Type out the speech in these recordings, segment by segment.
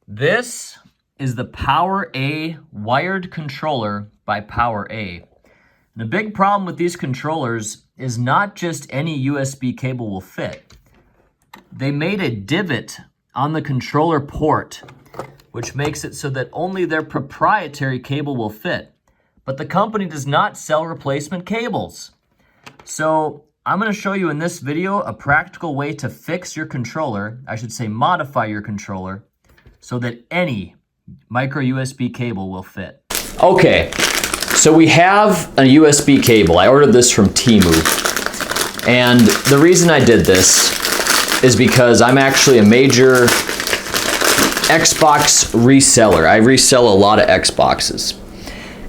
This is the PowerA wired controller by PowerA. The big problem with these controllers is not just any USB cable will fit. They made a divot on the controller port, which makes it so that only their proprietary cable will fit. But the company does not sell replacement cables. So I'm going to show you in this video a practical way to fix your controller, I should say modify your controller, so that any micro USB cable will fit. Okay, so we have a USB cable. I ordered this from Temu. And the reason I did this is because I'm actually a major Xbox reseller. I resell a lot of Xboxes.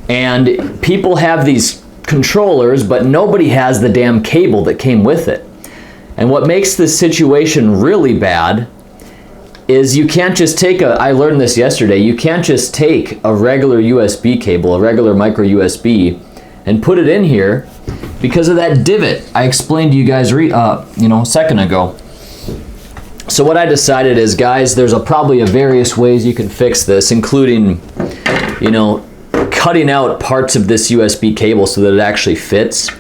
And people have these controllers, but nobody has the damn cable that came with it. And what makes this situation really bad is you can't just take I learned this yesterday, you can't just take a regular USB cable, a regular micro USB, and put it in here because of that divot I explained to you guys a second ago. So what I decided is, guys, there's probably various ways you can fix this, including, cutting out parts of this USB cable so that it actually fits.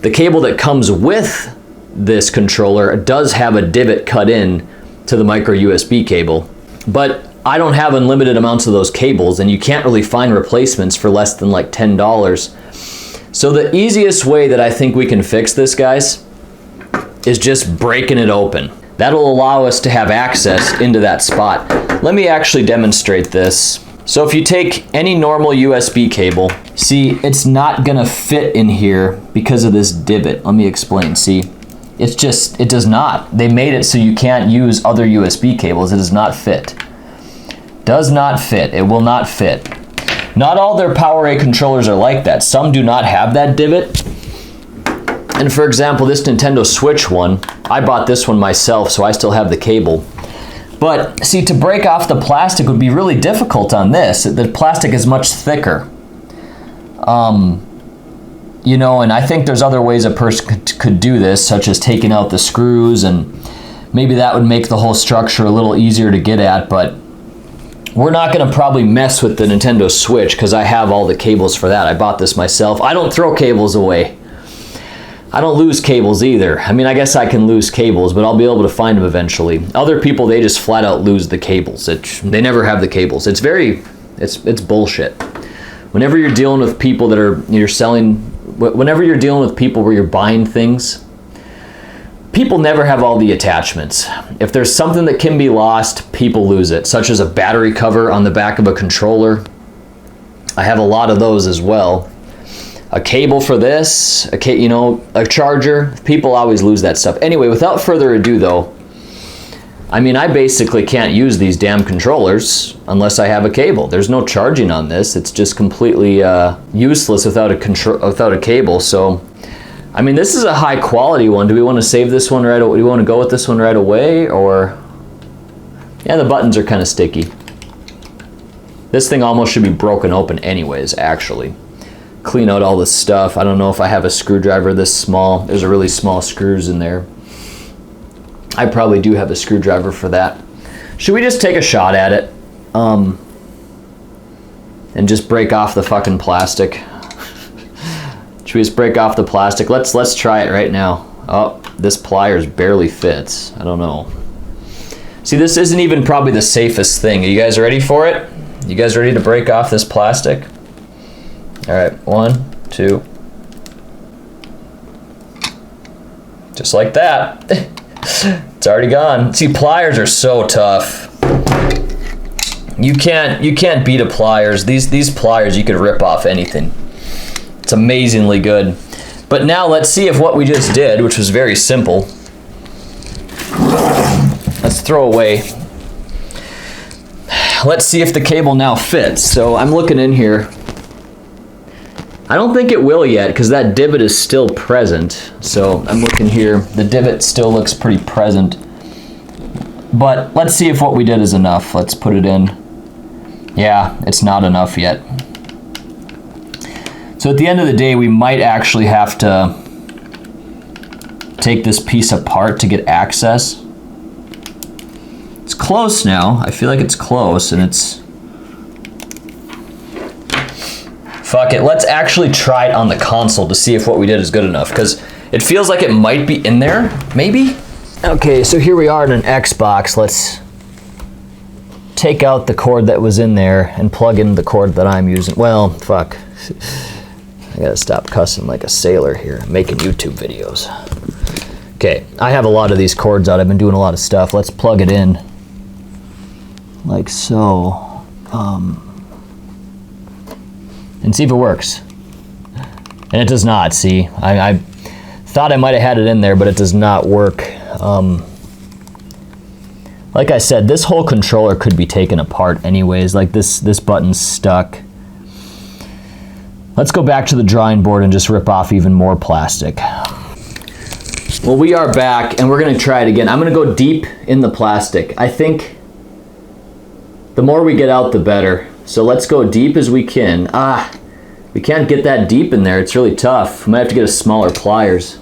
The cable that comes with this controller does have a divot cut in to the micro USB cable, but I don't have unlimited amounts of those cables, and you can't really find replacements for less than like $10. So the easiest way that I think we can fix this, guys, is just breaking it open. That'll allow us to have access into that spot. Let me actually demonstrate this. So if you take any normal USB cable, see, it's not gonna fit in here because of this divot. Let me explain, see? It does not. They made it so you can't use other USB cables. It does not fit. Does not fit. It will not fit. Not all their PowerA controllers are like that. Some do not have that divot. And for example, this Nintendo Switch one, I bought this one myself, so I still have the cable. But see, to break off the plastic would be really difficult on this. The plastic is much thicker. And I think there's other ways a person could do this, such as taking out the screws, and maybe that would make the whole structure a little easier to get at, but we're not gonna probably mess with the Nintendo Switch because I have all the cables for that. I bought this myself. I don't throw cables away. I don't lose cables either. I mean, I guess I can lose cables, but I'll be able to find them eventually. Other people, they just flat out lose the cables. They never have the cables. It's bullshit. Whenever you're dealing with people whenever you're dealing with people where you're buying things, people never have all the attachments. If there's something that can be lost, people lose it, such as a battery cover on the back of a controller. I have a lot of those as well. A cable for this, a charger. People always lose that stuff. Anyway, without further ado though, I basically can't use these damn controllers unless I have a cable. There's no charging on this. It's just completely useless without a cable. So, this is a high quality one. Do we want to save this one right away? Do we want to go with this one right away, or? Yeah, the buttons are kind of sticky. This thing almost should be broken open anyways, actually. Clean out all this stuff. I don't know if I have a screwdriver this small. There's a really small screws in there. I probably do have a screwdriver for that. Should we just take a shot at it? And just break off the fucking plastic? Should we just break off the plastic? Let's try it right now. Oh, this pliers barely fits. I don't know. See, this isn't even probably the safest thing. Are you guys ready for it? You guys ready to break off this plastic? All right, 1, 2. Just like that. It's already gone. See, pliers are so tough. You can't beat a pliers. These pliers, you could rip off anything. It's amazingly good. But now let's see if what we just did, which was very simple. Let's throw away. Let's see if the cable now fits. So I'm looking in here. I don't think it will yet because that divot is still present. So I'm looking here. The divot still looks pretty present. But let's see if what we did is enough. Let's put it in. Yeah, it's not enough yet. So at the end of the day, we might actually have to take this piece apart to get access. It's close now. I feel like it's close, and it's... Fuck it, let's actually try it on the console to see if what we did is good enough, because it feels like it might be in there, maybe? Okay, so here we are in an Xbox. Let's take out the cord that was in there and plug in the cord that I'm using. Well, fuck. I gotta stop cussing like a sailor here, making YouTube videos. Okay, I have a lot of these cords out. I've been doing a lot of stuff. Let's plug it in. Like so. And see if it works. And it does not, see? I thought I might have had it in there, but it does not work. Like I said, this whole controller could be taken apart anyways. Like this button's stuck. Let's go back to the drawing board and just rip off even more plastic. Well, we are back and we're gonna try it again. I'm gonna go deep in the plastic. I think the more we get out, the better. So let's go deep as we can. We can't get that deep in there. It's really tough. We might have to get a smaller pliers.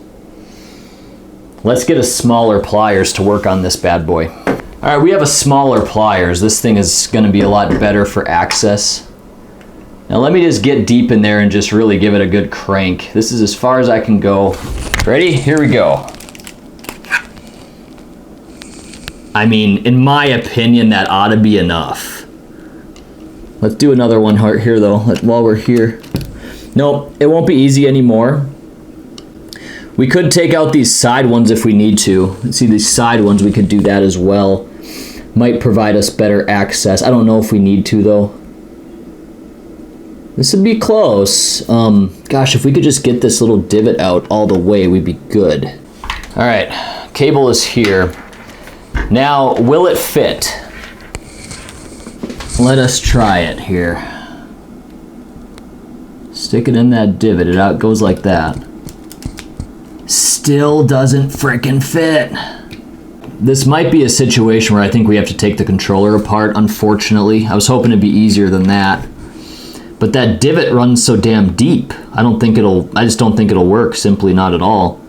Let's get a smaller pliers to work on this bad boy. All right, we have a smaller pliers. This thing is gonna be a lot better for access. Now let me just get deep in there and just really give it a good crank. This is as far as I can go. Ready? Here we go. I mean, in my opinion, that ought to be enough. Let's do another one here though, while we're here. Nope, it won't be easy anymore. We could take out these side ones if we need to. See these side ones, we could do that as well. Might provide us better access. I don't know if we need to though. This would be close. Gosh, if we could just get this little divot out all the way, we'd be good. All right, cable is here. Now, will it fit? Let us try it here. Stick it in that divot, it out goes like that. Still doesn't frickin' fit. This might be a situation where I think we have to take the controller apart, unfortunately. I was hoping it'd be easier than that. But that divot runs so damn deep. I just don't think it'll work, simply not at all.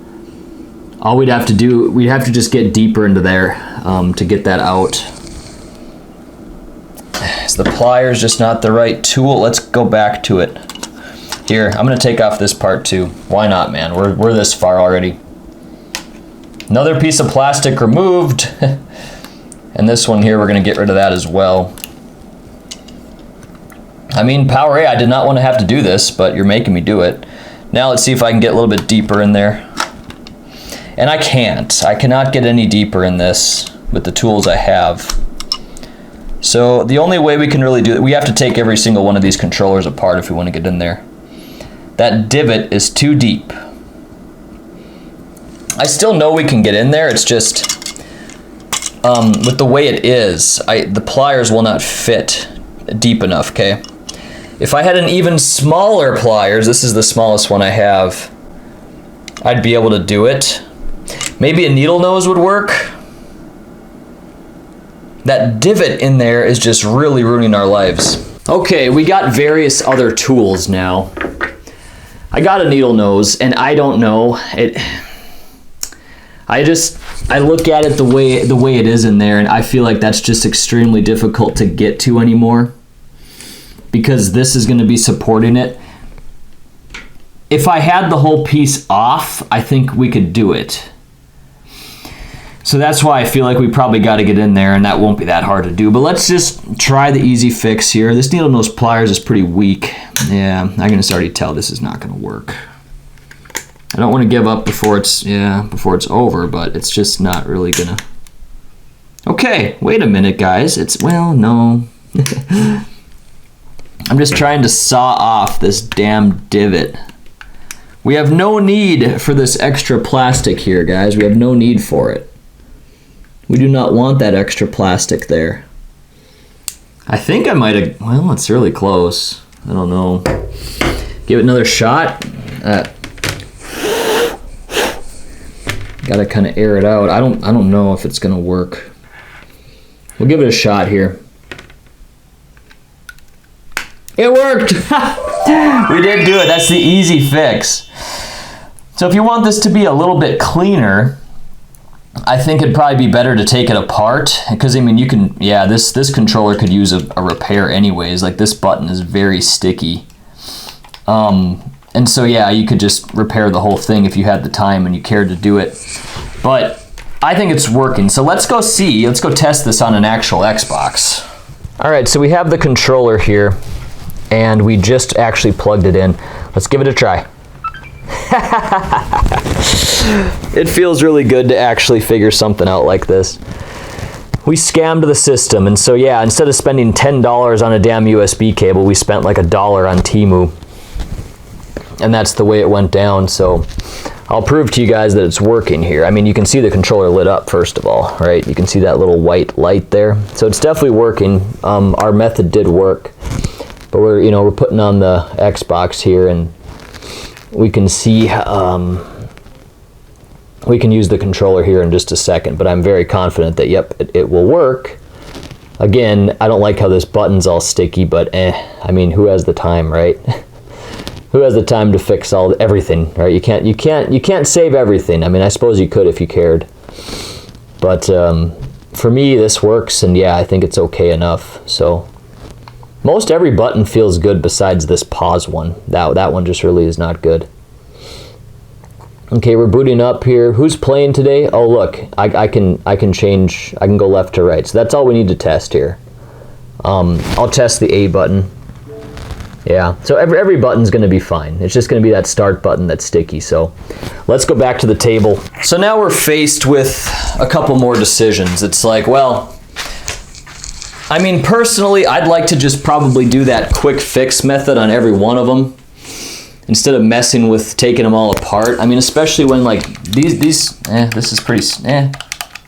All we'd have to do, we'd have to just get deeper into there to get that out. Is the pliers just not the right tool? Let's go back to it. Here, I'm gonna take off this part too. Why not, man? We're this far already. Another piece of plastic removed. And this one here, we're gonna get rid of that as well. I mean, PowerA, I did not want to have to do this, but you're making me do it. Now let's see if I can get a little bit deeper in there. And I can't. I cannot get any deeper in this with the tools I have. So the only way we can really do it, we have to take every single one of these controllers apart if we want to get in there. That divot is too deep. I still know we can get in there, it's just, with the way it is, the pliers will not fit deep enough, okay? If I had an even smaller pliers, this is the smallest one I have, I'd be able to do it. Maybe a needle nose would work. That divot in there is just really ruining our lives. Okay, we got various other tools now. I got a needle nose, and I don't know, I look at it the way it is in there, and I feel like that's just extremely difficult to get to anymore, because this is going to be supporting it. If I had the whole piece off, I think we could do it. So that's why I feel like we probably got to get in there, and that won't be that hard to do. But let's just try the easy fix here. This needle nose pliers is pretty weak. Yeah, I can just already tell this is not going to work. I don't want to give up before it's over, but it's just not really gonna. Okay, wait a minute, guys. Well, no. I'm just trying to saw off this damn divot. We have no need for this extra plastic here, guys. We have no need for it. We do not want that extra plastic there. I think I might have, well, it's really close. I don't know. Give it another shot. Gotta kind of air it out. I don't know if it's gonna work. We'll give it a shot here. It worked! We did do it. That's the easy fix. So if you want this to be a little bit cleaner, I think it'd probably be better to take it apart, because I mean you can, yeah, this controller could use a repair anyways. Like this button is very sticky. And so yeah, you could just repair the whole thing if you had the time and you cared to do it. But I think it's working. So let's go test this on an actual Xbox. All right, so we have the controller here and we just actually plugged it in. Let's give it a try. It feels really good to actually figure something out like this. We scammed the system, and so yeah, instead of spending $10 on a damn USB cable, we spent like $1 on Temu. And that's the way it went down, so I'll prove to you guys that it's working here. I mean, you can see the controller lit up, first of all, right? You can see that little white light there. So it's definitely working. Our method did work, but we're putting on the Xbox here, and we can see, we can use the controller here in just a second, but I'm very confident that, yep, it will work. Again, I don't like how this button's all sticky, but I mean, who has the time, right? Who has the time to fix everything, right? You can't save everything. I mean, I suppose you could if you cared. But for me, this works, and yeah, I think it's okay enough. So most every button feels good besides this pause one. That one just really is not good. Okay, we're booting up here. Who's playing today? Oh, look, I can change. I can go left to right. So that's all we need to test here. I'll test the A button. Yeah, so every button's going to be fine. It's just going to be that start button that's sticky. So let's go back to the table. So now we're faced with a couple more decisions. It's like, well, I mean, personally, I'd like to just probably do that quick fix method on every one of them instead of messing with taking them all apart. I mean, especially when like this is pretty,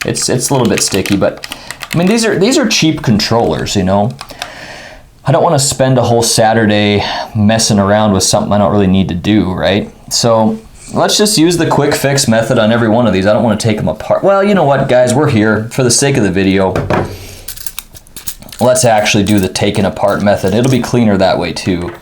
it's a little bit sticky, but I mean, these are cheap controllers, you know. I don't want to spend a whole Saturday messing around with something I don't really need to do, right? So let's just use the quick fix method on every one of these. I don't want to take them apart. Well, you know what, guys? We're here for the sake of the video. Let's actually do the taking apart method. It'll be cleaner that way too.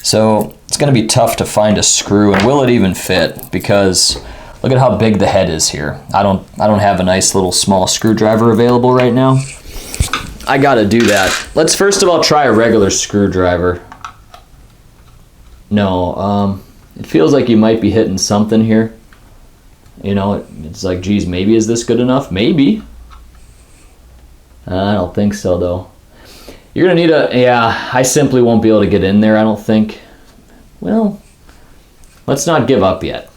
So it's going to be tough to find a screw, and will it even fit? Because look at how big the head is here. I don't have a nice little small screwdriver available right now. I gotta do that. Let's first of all try a regular screwdriver. No, it feels like you might be hitting something here. You know, it's like, geez, maybe is this good enough? Maybe. I don't think so though. You're gonna need yeah, I simply won't be able to get in there, I don't think. Well, let's not give up yet.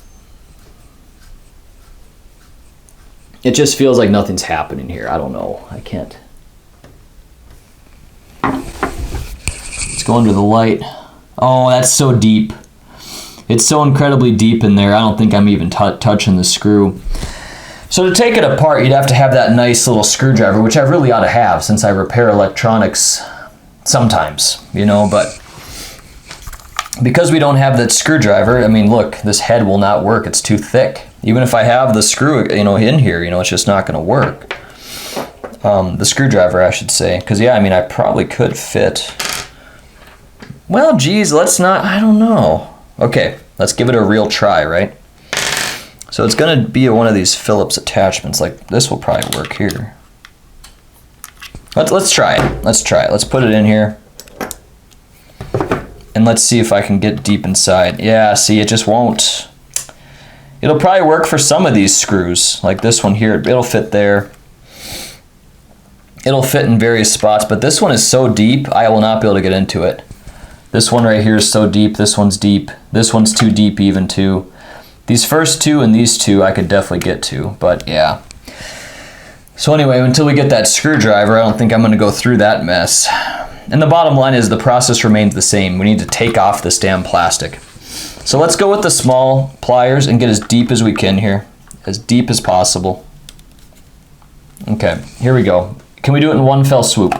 It just feels like nothing's happening here. I don't know, I can't. Go under the light. Oh, that's so deep. It's so incredibly deep in there. I don't think I'm even touching the screw. So to take it apart, you'd have to have that nice little screwdriver, which I really ought to have since I repair electronics sometimes, you know, but because we don't have that screwdriver, I mean, look, this head will not work. It's too thick. Even if I have the screw, you know, in here, you know, it's just not going to work. The screwdriver, I should say, because yeah, I mean, I probably could fit. Well, geez, let's not, I don't know. Okay, let's give it a real try, right? So it's going to be one of these Phillips attachments. Like, this will probably work here. Let's try it. Let's try it. Let's put it in here. And let's see if I can get deep inside. Yeah, see, it just won't. It'll probably work for some of these screws. Like this one here, it'll fit there. It'll fit in various spots, but this one is so deep, I will not be able to get into it. This one right here is so deep, this one's deep. This one's too deep even too. These first two and these two I could definitely get to, but yeah. So anyway, until we get that screwdriver, I don't think I'm gonna go through that mess. And the bottom line is the process remains the same. We need to take off this damn plastic. So let's go with the small pliers and get as deep as we can here. As deep as possible. Okay, here we go. Can we do it in one fell swoop?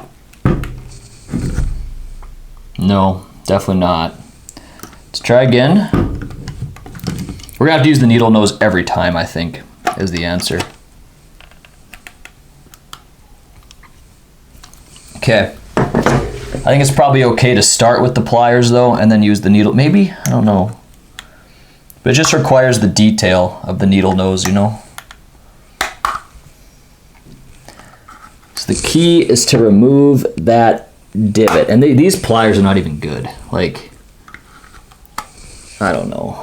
No, definitely not. Let's try again. We're gonna have to use the needle nose every time, I think, is the answer. Okay. I think it's probably okay to start with the pliers though, and then use the needle. Maybe? I don't know. But it just requires the detail of the needle nose, you know? So the key is to remove that divot. And these pliers are not even good. Like, I don't know.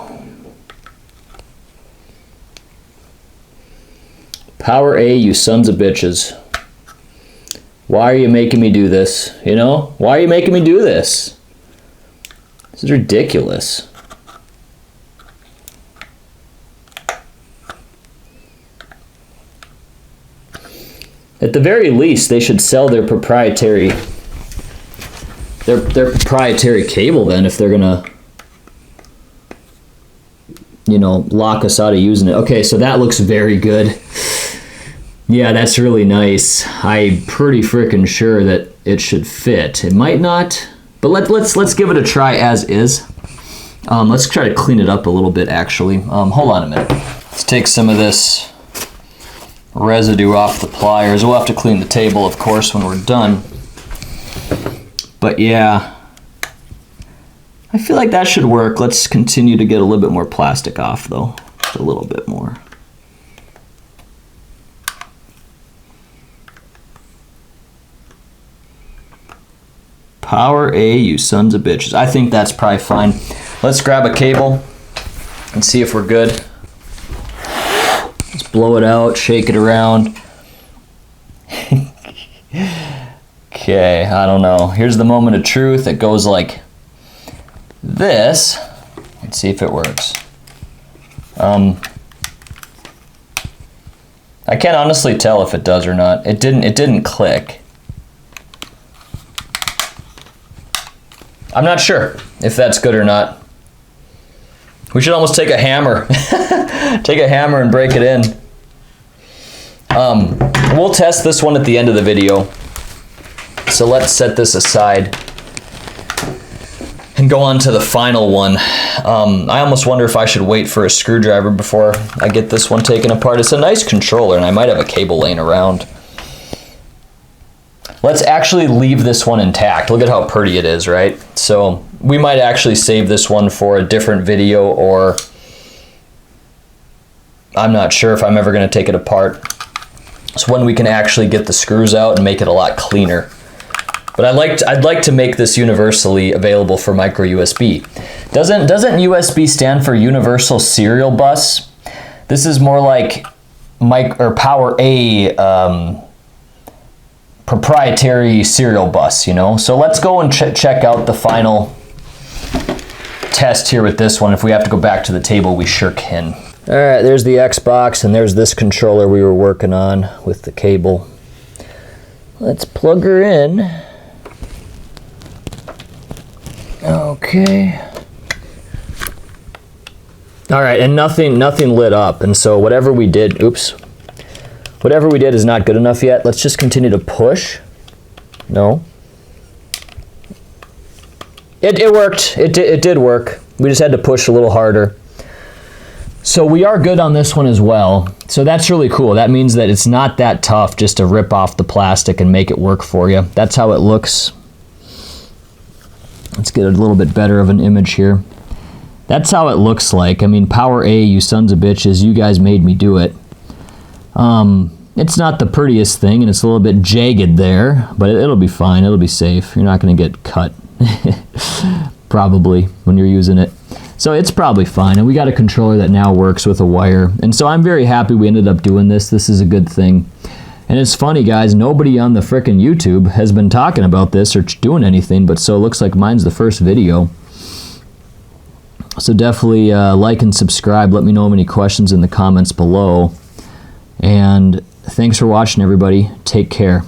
Power A, you sons of bitches. Why are you making me do this? You know? Why are you making me do this? This is ridiculous. At the very least, they should sell their proprietary cable then, if they're gonna, you know, lock us out of using it. Okay, so that looks very good. Yeah, that's really nice. I'm pretty freaking sure that it should fit. It might not, but let's give it a try as is. Let's try to clean it up a little bit, actually. Hold on a minute. Let's take some of this residue off the pliers. We'll have to clean the table, of course, when we're done. But yeah, I feel like that should work. Let's continue to get a little bit more plastic off, though. Just a little bit more. Power A, you sons of bitches. I think that's probably fine. Let's grab a cable and see if we're good. Let's blow it out, shake it around. Okay, I don't know. Here's the moment of truth. It goes like this. Let's see if it works. I can't honestly tell if it does or not. It didn't click. I'm not sure if that's good or not. We should almost take a hammer. Take a hammer and break it in. We'll test this one at the end of the video. So let's set this aside and go on to the final one. I almost wonder if I should wait for a screwdriver before I get this one taken apart. It's a nice controller, and I might have a cable laying around. Let's actually leave this one intact. Look at how pretty it is, right? So we might actually save this one for a different video, or I'm not sure if I'm ever going to take it apart. It's when we can actually get the screws out and make it a lot cleaner. But I'd like to make this universally available for micro USB. Doesn't USB stand for Universal Serial Bus? This is more like Power A proprietary serial bus, you know? So let's go and check out the final test here with this one. If we have to go back to the table, we sure can. All right, there's the Xbox, and there's this controller we were working on with the cable. Let's plug her in. Okay. All right, and nothing lit up, and so whatever we did, whatever we did is not good enough yet. Let's just continue to push. No. It worked. It did work. We just had to push a little harder. So we are good on this one as well. So that's really cool. That means that it's not that tough just to rip off the plastic and make it work for you. That's how it looks. Let's get a little bit better of an image here. That's how it looks like. I mean, Power A, you sons of bitches, you guys made me do it. It's not the prettiest thing, and it's a little bit jagged there, but it'll be fine. It'll be safe. You're not going to get cut, probably, when you're using it. So it's probably fine, and we got a controller that now works with a wire. And so I'm very happy we ended up doing this. This is a good thing. And it's funny, guys, nobody on the frickin' YouTube has been talking about this or doing anything, but so it looks like mine's the first video. So definitely like and subscribe. Let me know any questions in the comments below. And thanks for watching, everybody. Take care.